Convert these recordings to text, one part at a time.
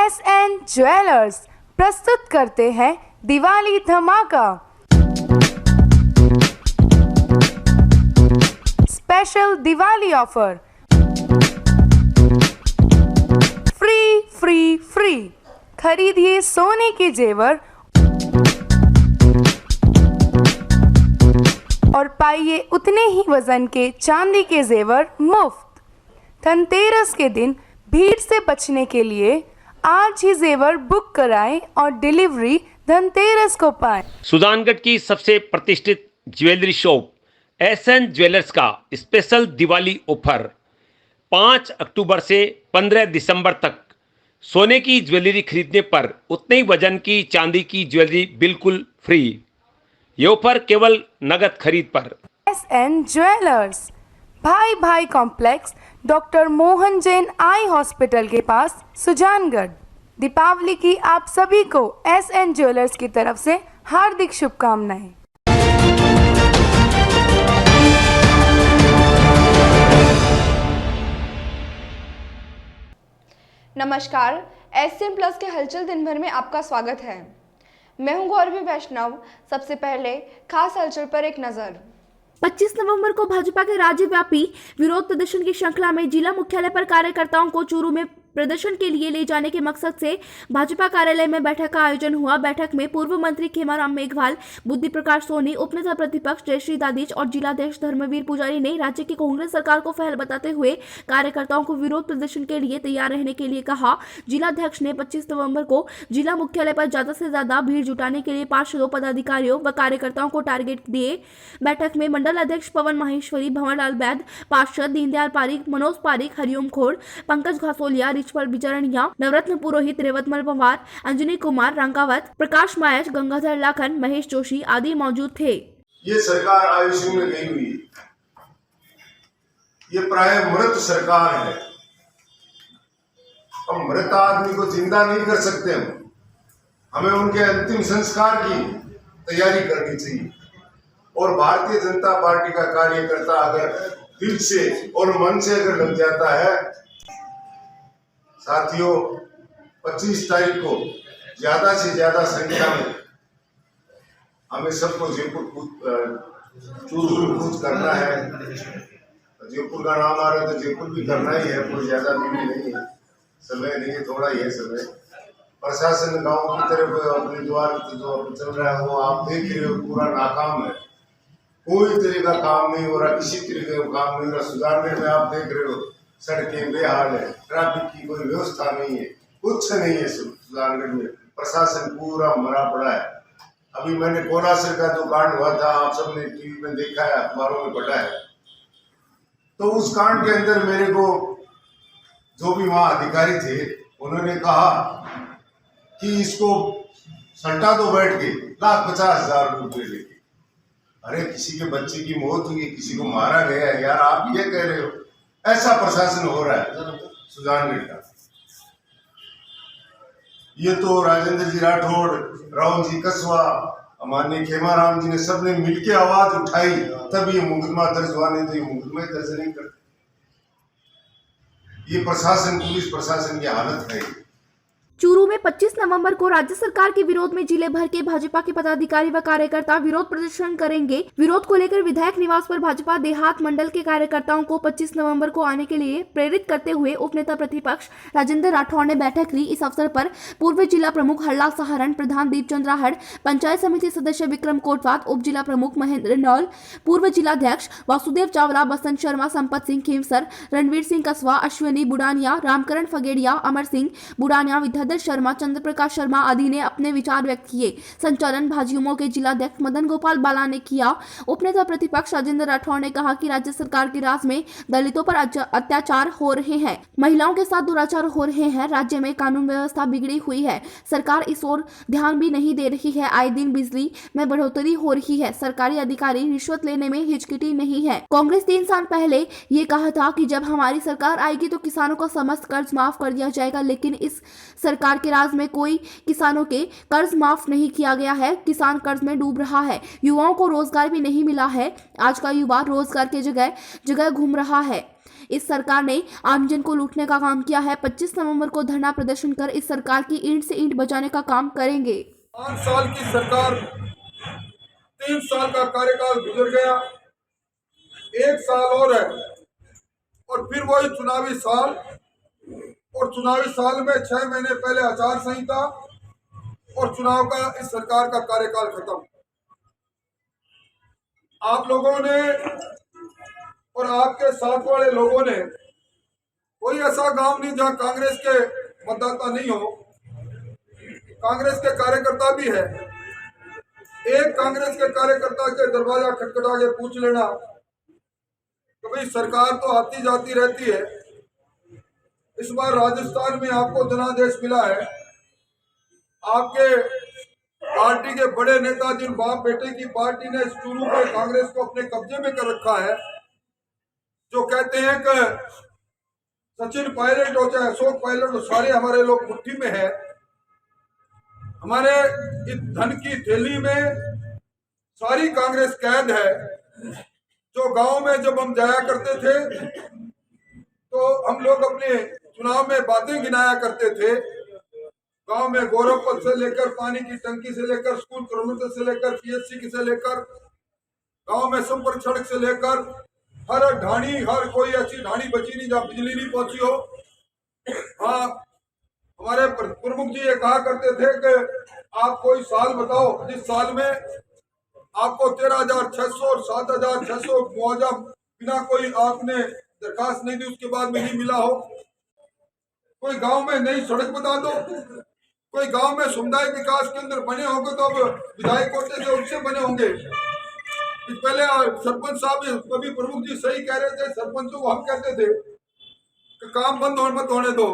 SN jewellers प्रस्तुत करते हैं दिवाली धमाका। स्पेशल दिवाली ऑफर, फ्री खरीदिए सोने के जेवर और पाइए उतने ही वजन के चांदी के जेवर मुफ्त। धनतेरस के दिन भीड़ से बचने के लिए आज ही जेवर बुक कराएं और डिलीवरी धनतेरस को पाएं। सुजानगढ़ की सबसे प्रतिष्ठित ज्वेलरी शॉप SN ज्वेलर्स का स्पेशल दिवाली ऑफर 5 अक्टूबर से 15 दिसंबर तक सोने की ज्वेलरी खरीदने पर उतने ही वजन की चांदी की ज्वेलरी बिल्कुल फ्री। ये ऑफर केवल नगद खरीद पर। SN ज्वेलर्स, भाई complex, doctor Mohan Jain eye hospital के पास, सुजानगढ़। दीपावली की आप सभी को SN ज्वेलर्स की तरफ से हार्दिक शुभकामनाएं। नमस्कार, SN प्लस के हलचल दिन भर में आपका स्वागत है। मैं हूं गौरवी वैष्णव। सबसे पहले खास हलचल पर एक नजर। 25 नवंबर को भाजपा के राज्यव्यापी विरोध प्रदर्शन की श्रृंखला में जिला मुख्यालय पर कार्यकर्ताओं को चूरू में प्रदर्शन के लिए ले जाने के मकसद से भाजपा कार्यालय में बैठक का आयोजन हुआ। बैठक में पूर्व मंत्री खेमाराम मेघवाल, बुद्धि प्रकाश सोनी, उपनेता प्रतिपक्ष जयश्री दादीच और जिलाध्यक्ष धर्मवीर पुजारी ने राज्य की कांग्रेस सरकार को फेल बताते हुए कार्यकर्ताओं को विरोध प्रदर्शन के लिए तैयार रहने के लिए कहा। जिलाध्यक्ष ने 25 नवंबर को जिला मुख्यालय पर ज्यादा से ज्यादा भीड़ जुटाने के लिए पार्षदों, पदाधिकारियों व कार्यकर्ताओं को टारगेट दिए। बैठक में मंडल अध्यक्ष पवन माहेश्वरी, भंवरलाल बैद, पार्षद दीनदयाल पारिक, मनोज पारिक, हरिओम खोड़, पंकज घासोलिया, रिचपल बिचरणिया, नवरत्न पुरोहित, रेवतमल पवार, अंजनी कुमार रंगावत, प्रकाश मायच, गंगाधर लाखन, महेश जोशी आदि मौजूद थे। ये सरकार आयुष्य में गई हुई है, ये प्राय मृत सरकार है। हम मृत आदमी को जिंदा नहीं कर सकते। हमें उनके अंतिम संस्कार की तैयारी करनी चाहिए। और भारतीय जनता पार्टी का कार्यकर्ता अगर दिल से और मन से अगर लग जाता है, साथियों 25 तारीख को ज्यादा से ज्यादा संख्या में हमें सबको चूरू कूच करना है। जयपुर का नाम आ रहा है तो जयपुर भी करना ही है। कोई ज्यादा दूरी नहीं है, समय नहीं है, थोड़ा ही है समय। प्रशासन गांव की तरफ अपने द्वार जो चल रहा है वो आप देख रहे हो, पूरा नाकाम है। कोई तरह का काम नहीं हो रहा, किसी तरह का काम नहीं हो रहा। सुजानगढ़ में आप देख रहे हो सड़कें बेहाल है, ट्रैफिक की कोई व्यवस्था नहीं है, कुछ नहीं है। सुजानगढ़ में प्रशासन पूरा मरा पड़ा है। अभी मैंने कोलासर का जो कांड हुआ था, आप सबने टीवी में देखा है, अखबारों में पढ़ा है। तो उस कांड के अंदर मेरे को जो भी वहां अधिकारी थे उन्होंने कहा कि इसको सल्टा दो बैठ के 1,50,000 रुपये लेके। अरे किसी के बच्चे की मौत हुई है, किसी को मारा गया है, यार आप ये कह रहे हो? ऐसा प्रशासन हो रहा है सुजानगढ़ का। ये तो राजेंद्र जी राठौड़, राहुल जी कसवा, माननीय खेमाराम जी ने सबने मिलके आवाज उठाई, तब ये मुकदमा दर्ज हुआ, नहीं तो ये मुकदमा दर्ज नहीं करते। ये प्रशासन, पुलिस प्रशासन की हालत है। चूरू में 25 नवंबर को राज्य सरकार के विरोध में जिले भर के भाजपा के पदाधिकारी व कार्यकर्ता विरोध प्रदर्शन करेंगे। विरोध को लेकर विधायक निवास पर भाजपा देहात मंडल के कार्यकर्ताओं को 25 नवंबर को आने के लिए प्रेरित करते हुए उपनेता प्रतिपक्ष राजेंद्र राठौड़ ने बैठक ली। इस अवसर पर पूर्व जिला प्रमुख हरलाल सहारण, प्रधान दीपचंद राहड़, पंचायत समिति सदस्य विक्रम कोटवात, उप जिला प्रमुख महेंद्र नौल, पूर्व जिलाध्यक्ष वासुदेव चावला, बसंत शर्मा, संपत सिंह खेमसर, रणवीर सिंह कसवा, अश्विनी बुडानिया, रामकरण फगेड़िया, अमर सिंह बुडानिया, विद्याधर शर्मा, चंद्र प्रकाश शर्मा आदि ने अपने विचार व्यक्त किए। संचालन भाजयुमो के जिलाध्यक्ष मदन गोपाल बाला ने किया। उपनेता प्रतिपक्ष राजेंद्र राठौड़ ने कहा कि राज्य सरकार के राज में दलितों पर अत्याचार हो रहे हैं, महिलाओं के साथ दुराचार हो रहे हैं, राज्य में कानून व्यवस्था बिगड़ी हुई है, सरकार इस ओर ध्यान भी नहीं दे रही है। आए दिन बिजली में बढ़ोतरी हो रही है, सरकारी अधिकारी रिश्वत लेने में हिचकिटी नहीं है। कांग्रेस 3 साल पहले ये कहा था कि जब हमारी सरकार आएगी तो किसानों का समस्त कर्ज माफ कर दिया जाएगा, लेकिन इस सरकार के राज में कोई किसानों के कर्ज माफ नहीं किया गया है। किसान कर्ज में डूब रहा है, युवाओं को रोजगार भी नहीं मिला है। आज का युवा रोजगार के जगह घूम रहा है। इस सरकार ने आमजन को लूटने का काम किया है। 25 नवंबर को धरना प्रदर्शन कर इस सरकार की ईंट से ईंट बचाने का काम करेंगे। 5 साल की सरकार, 3 साल का कार्यकाल गुजर गया, 1 साल और है और फिर वही चुनावी साल, और चुनावी साल में 6 महीने पहले आचार संहिता और चुनाव का इस सरकार का कार्यकाल खत्म। आप लोगों ने और आपके साथ वाले लोगों ने, कोई ऐसा गांव नहीं जहां कांग्रेस के मतदाता नहीं हो, कांग्रेस के कार्यकर्ता भी है। एक कांग्रेस के कार्यकर्ता के दरवाजा खटखटा के पूछ लेना कि भाई सरकार तो आती जाती रहती है, इस बार राजस्थान में आपको जनादेश मिला है, आपके पार्टी के बड़े नेता जिन बाप बेटे की पार्टी ने चूरू में कांग्रेस को अपने कब्जे में कर रखा है, जो कहते हैं कि सचिन पायलट हो चाहे अशोक पायलट हो, सारे हमारे लोग मुट्ठी में है। हमारे इस धन की थैली में सारी कांग्रेस कैद है। जो गांव में जब हम जाया करते थे तो हम लोग अपने चुनाव में बातें गिनाया करते थे। गांव में गौरव पथ से लेकर, पानी की टंकी से लेकर, स्कूल किलोमीटर से लेकर, पीएचसी से लेकर, गांव में संपर्क सड़क से लेकर हर ढाणी, हर कोई ऐसी ढाणी बची नहीं जहाँ बिजली नहीं पहुंची हो। हाँ, हमारे प्रमुख जी ये कहा करते थे कि आप कोई साल बताओ जिस साल में आपको 13,600 और 7,600 मुआवजा बिना कोई आपने दरखास्त नहीं दी उसके बाद में नहीं मिला हो। कोई गांव में नई सड़क बता दो, कोई गांव में समुदाय विकास केंद्र बने होंगे तो अब विधायक कोटे से उससे बने होंगे। पहले सरपंच साहब, कभी प्रमुख जी सही कह रहे थे, सरपंचों को हम कहते थे कि काम बंद और मत होने दो,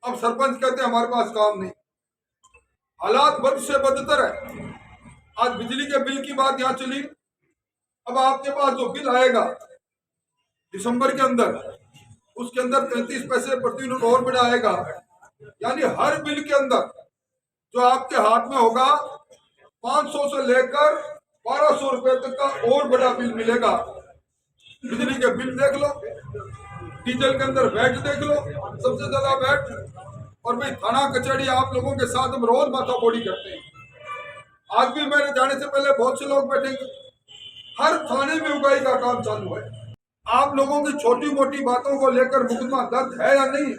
अब सरपंच कहते हैं हमारे पास काम नहीं। हालात बद से बदतर है। आज बिजली के बिल की बात यहाँ चली, अब आपके पास जो बिल आएगा दिसंबर के अंदर, उसके अंदर 33 पैसे प्रति यूनिट और बढ़ा आएगा। यानी हर बिल के अंदर जो आपके हाथ में होगा 500 से लेकर 1200 रुपए तक का और बड़ा बिल मिलेगा। बिजली के बिल देख लो, डीजल के अंदर वैट देख लो, सबसे ज्यादा वैट। और भाई थाना कचहरी आप लोगों के साथ हम रोज माथाफोड़ी करते हैं। आज भी मेरे जाने से पहले बहुत से लोग बैठेंगे, हर थाने में उगाई का काम चालू है। आप लोगों की छोटी मोटी बातों को लेकर मुकदमा दर्ज है या नहीं,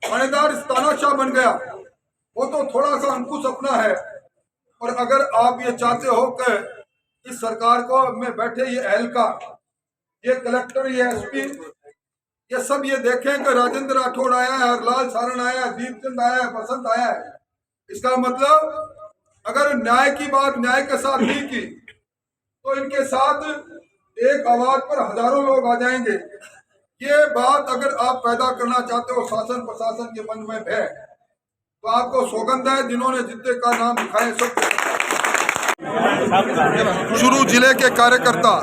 थानेदार तानाशाह बन गया, वो तो थोड़ा सा अंकुश अपना है। और अगर आप ये चाहते हो कि इस सरकार को में बैठे ये एहलकार, ये कलेक्टर, ये एसपी, ये सब ये देखें कि राजेंद्र राठौड़ आया है, हरलाल सारण आया है, दीपचंद आया है, बसंत आया है, इसका मतलब अगर न्याय की बात न्याय के साथ नहीं की तो इनके साथ एक आवाज पर हजारों लोग आ जाएंगे। ये बात अगर आप पैदा करना चाहते हो शासन प्रशासन के मन में भय, तो आपको सौगंध है जिन्होंने जितने का नाम दिखाए सब। चूरू जिले के कार्यकर्ता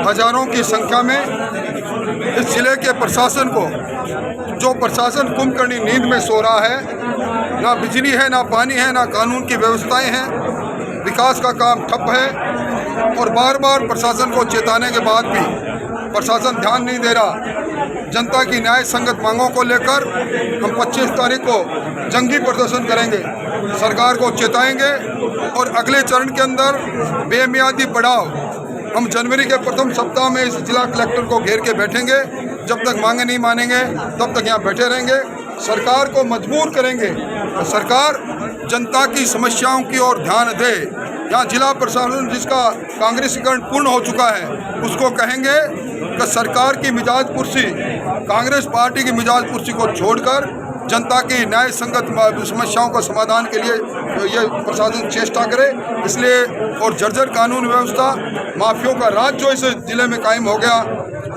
हजारों की संख्या में इस जिले के प्रशासन को, जो प्रशासन कुंभकर्णी नींद में सो रहा है, ना बिजली है, ना पानी है, ना कानून की व्यवस्थाएं हैं, विकास का काम ठप है। और बार बार प्रशासन को चेताने के बाद भी प्रशासन ध्यान नहीं दे रहा। जनता की न्याय संगत मांगों को लेकर हम 25 तारीख को जंगी प्रदर्शन करेंगे, सरकार को चेताएंगे और अगले चरण के अंदर बेमियादी बढ़ाव हम जनवरी के प्रथम सप्ताह में इस जिला कलेक्टर को घेर के बैठेंगे। जब तक मांगे नहीं मानेंगे तब तक यहाँ बैठे रहेंगे। सरकार को मजबूर करेंगे, सरकार जनता की समस्याओं की ओर ध्यान दे। यहाँ जिला प्रशासन जिसका कांग्रेसीकरण पूर्ण हो चुका है, उसको कहेंगे कि सरकार की मिजाज पुरसी, कांग्रेस पार्टी की मिजाज पुरसी को छोड़कर जनता की न्याय संगत समस्याओं का समाधान के लिए ये प्रशासन चेष्टा करे। इसलिए और जर्जर कानून व्यवस्था, माफियों का राज जो इस जिले में कायम हो गया,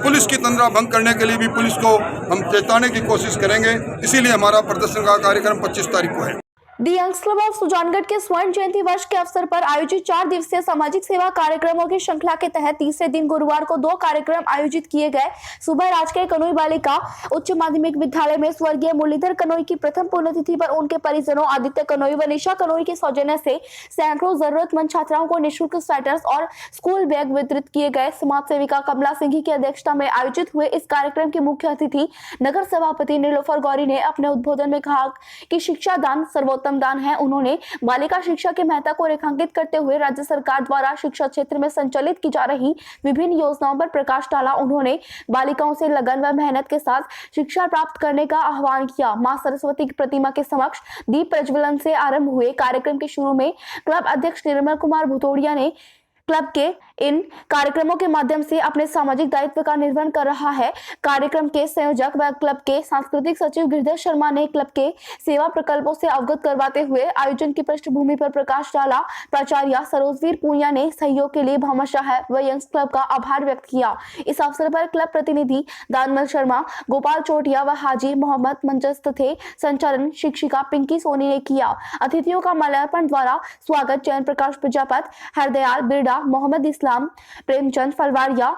पुलिस की तंद्रा भंग करने के लिए भी पुलिस को हम चेताने की कोशिश करेंगे। इसीलिए हमारा प्रदर्शन का कार्यक्रम 25 तारीख को है। दी यंग्स क्लब ऑफ सुजानगढ़ के स्वर्ण जयंती वर्ष के अवसर पर आयोजित 4 दिवसीय सामाजिक सेवा कार्यक्रमों की श्रृंखला के तहत तीसरे दिन गुरुवार को 2 कार्यक्रम आयोजित किए गए। सुबह राजकीय कनोई बालिका उच्च माध्यमिक विद्यालय में स्वर्गीय मुरलीधर कनोई की प्रथम पुण्यतिथि पर उनके परिजनों आदित्य कनोई व निशा कनोई के सौजन्य से सैकड़ों जरूरतमंद छात्राओं को निःशुल्क स्वेटर्स और स्कूल बैग वितरित किए गए। समाज सेविका कमला सिंह की अध्यक्षता में आयोजित हुए इस कार्यक्रम के मुख्य अतिथि नगर सभापति नीलोफर गौरी ने अपने उद्बोधन में कहा कि शिक्षा दान सर्वोत्तम दान है। उन्होंने बालिका शिक्षा के महत्व को रेखांकित करते हुए राज्य सरकार द्वारा शिक्षा क्षेत्र में संचालित की जा रही विभिन्न योजनाओं पर प्रकाश डाला। उन्होंने बालिकाओं से लगन व मेहनत के साथ शिक्षा प्राप्त करने का आह्वान किया। मां सरस्वती की प्रतिमा के समक्ष दीप प्रज्वलन से आरंभ हुए कार्यक्रम के शुरू में क्लब अध्यक्ष निर्मल कुमार भुतोड़िया ने क्लब के इन कार्यक्रमों के माध्यम से अपने सामाजिक दायित्व का निर्वहन कर रहा है। कार्यक्रम के संयोजक व क्लब के सांस्कृतिक सचिव गिरिधर शर्मा ने क्लब के सेवा प्रकल्पों से अवगत करवाते हुए आयोजन की पृष्ठभूमि पर प्रकाश डाला। प्राचार्य सरोजवीर पूनिया ने सहयोग के लिए भामाशाह व यंग्स क्लब का आभार व्यक्त किया। इस अवसर पर क्लब प्रतिनिधि दानमल शर्मा, गोपाल चोटिया व हाजी मोहम्मद मंचस्थ थे। संचालन शिक्षिका पिंकी सोनी ने किया। अतिथियों का माल्यार्पण द्वारा स्वागत जयंत प्रकाश प्रजापत, हरदयाल बिरडा, मोहम्मद इस्लाम, प्रेमचंद फलवारिया,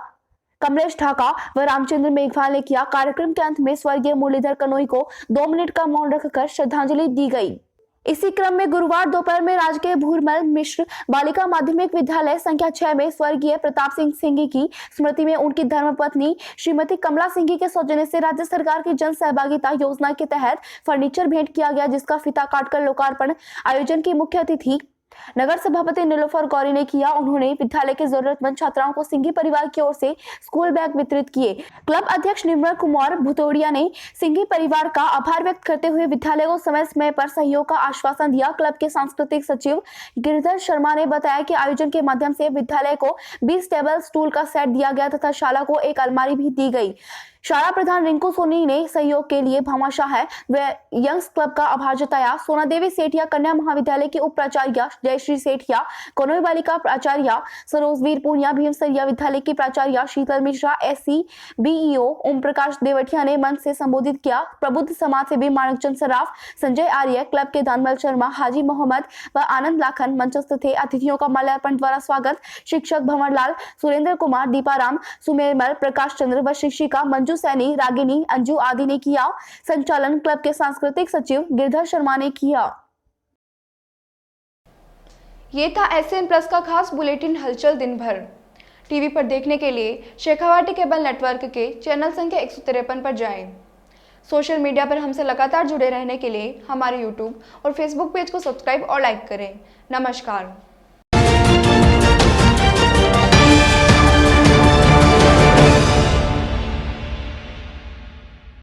कमलेश ढाका व रामचंद्र मेघवाल ने किया। कार्यक्रम के अंत में स्वर्गीय मुरलीधर कनोई को 2 मिनट का मौन रखकर श्रद्धांजलि दी गई। इसी क्रम में गुरुवार दोपहर में राजकीय भूरमल मिश्र बालिका माध्यमिक विद्यालय संख्या 6 में स्वर्गीय प्रताप सिंह की स्मृति में उनकी धर्मपत्नी श्रीमती कमला सिंह के सौजन्य से राज्य सरकार की जन सहभागिता योजना के तहत फर्नीचर भेंट किया गया, जिसका फीता काटकर लोकार्पण आयोजन की मुख्य अतिथि नगर सभापति नीलोफर गौरी ने किया। उन्होंने विद्यालय के जरूरतमंद छात्राओं को सिंघी परिवार की ओर से स्कूल बैग वितरित किए। क्लब अध्यक्ष निर्मल कुमार भुतोड़िया ने सिंघी परिवार का आभार व्यक्त करते हुए विद्यालय को समय समय पर सहयोग का आश्वासन दिया। क्लब के सांस्कृतिक सचिव गिरिधर शर्मा ने बताया कि आयोजन के माध्यम से विद्यालय को 20 टेबल स्टूल का सेट दिया गया तथा शाला को एक अलमारी भी दी गई। शाला प्रधान रिंकू सोनी ने सहयोग के लिए भामाशाह व यंग्स क्लब का आभार जताया। सोना देवी सेठिया कन्या महाविद्यालय की उप प्राचार्य जयश्री सेठिया, कनोई बालिका प्राचार्य सरोजवीर पूनिया, भीमसरिया विद्यालय की प्राचार्य शीतल मिश्रा, SC BEO ओम प्रकाश देवटिया ने मंच से संबोधित किया। प्रबुद्ध समाज सेवी माणकचंद सराफ, संजय आर्य, क्लब के दानमल शर्मा, हाजी मोहम्मद व आनंद लाखन मंचस्थ थे। अतिथियों का माल्यार्पण द्वारा स्वागत शिक्षक भंवरलाल, सुरेंद्र कुमार, दीपाराम, सुमेरमल, प्रकाश चंद्र व शिक्षिका मंजू सैनी, रागिनी, अंजू आदि ने किया। संचालन क्लब के सांस्कृतिक सचिव गिरधर शर्मा ने किया। ये था SN प्लस का खास बुलेटिन हलचल दिन भर। टीवी पर देखने के लिए शेखावाटी केबल नेटवर्क के चैनल संख्या 153 पर जाएं। सोशल मीडिया पर हमसे लगातार जुड़े रहने के लिए हमारे YouTube और Facebook पेज को सब्सक्राइब और लाइक करें। नमस्कार।